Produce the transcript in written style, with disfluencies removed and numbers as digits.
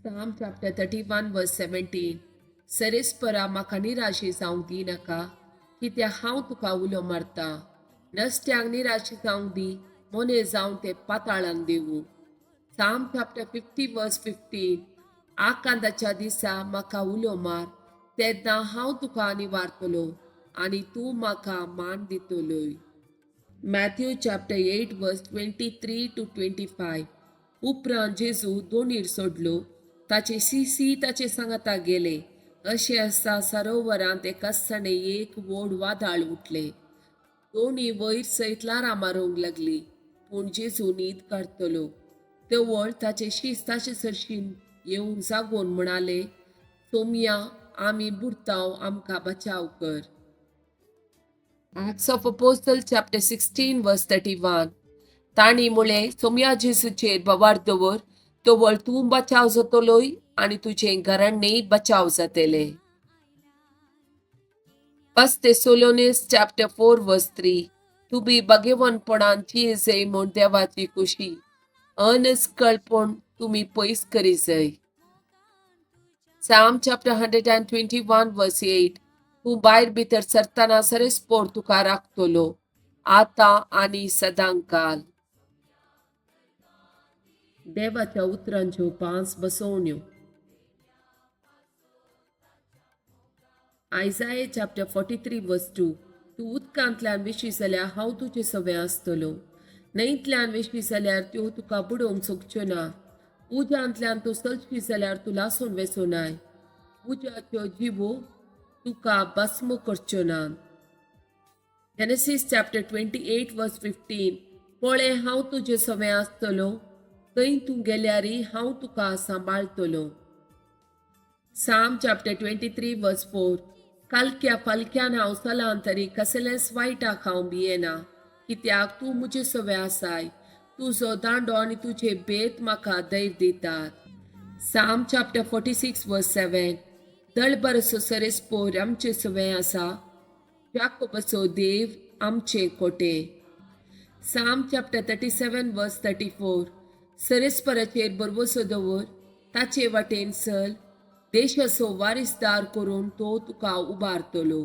Psalm chapter 31 verse 17. Seres म्हाका निराशी जावंक दी नाका, कित्याक हांव तुका उलो मारता. नसत्यांक निराशी जावंक दी, मोने जावन ते पाताळान देवू. Psalm chapter 50 verse 15. आकांताच्या दिसा म्हाका उलो मार, तेन्ना हांव तुका निवारतलो आनी तूं म्हाका मान दितलोय. Matthew chapter 8 verse 23 to 25. उपरांत जेजू दोणीर सोडलो, ताचे शिशी ताचे सांगाता गेले. अशें आसता सरोवरांत एका दिसाणे एक व्हड वादळ उठले. दोनी वयर सैतलारां मारूंक लागली, पूण जेजू न्हीद काडटलो. तेवळ ताचे शीस ताचे सरशीन येवन जागोन म्हणाले, सोम्या आमी बुडतांव, आमकां बचाव कर. Acts of Apostles chapter 16 verse 31. ताणी म्हळें, सोम्या जेजूचेर बाबार दवर, तोवळ तूं बचाव जातलोय आनी तुजें घराणेय बचाव जातले. 1 Thessalonians chapter 4 verse 3. तुमी बागेवनपणान जियेजय म्हूण देवाची कुशी, अनस्कळपण तुमी पयस करी जाय. Psalm chapter 121 verse 8. तूं भायर भितर सरतना सरेस्पोर तुका राखतलो, आतां आनी सदांकाल. देवाच्या उतरांच्यो 5 बसोवण्यो. Isaiah chapter 43 verse 2. तूं उदकांतल्यान विशी जाल्यार हांव तुजे सवे आसतलो, न्हंयतल्यान विशी जाल्यार त्यो तुका बुडोवंक सोगच्यो ना. उज्यांतल्यान तूं चलशी जाल्यार तूं लासून वेचोनाय, उज्याच्यो जिवो तुका भस्म करच्यो नात. Genesis chapter 28 verse 15. पळय हांव तुजे सवे आसतलो, थंय तूं गेल्यारय हांव तुका सांबाळतलो. Psalm chapter 23 verse 4. कालक्या फालक्यान हांव चलां तरी कसलेंच वायटाक हांव भियेना, कित्याक तूं म्हजे सवे आसाय. तुजो दांडो आनी तुजे बेत म्हाका धैर्य दितात. Psalm chapter 46 verse 7. दळबरसो सरेस्पोर आमचे सवे आसा, याकोबाचो देव आमचे कोटे. Psalm chapter 37 verse 34. सरेस्पराचेर बरवसो दवर, ताचे वाटेन चल, देशाचो वारिसदार करून तो तुका उबारतलो.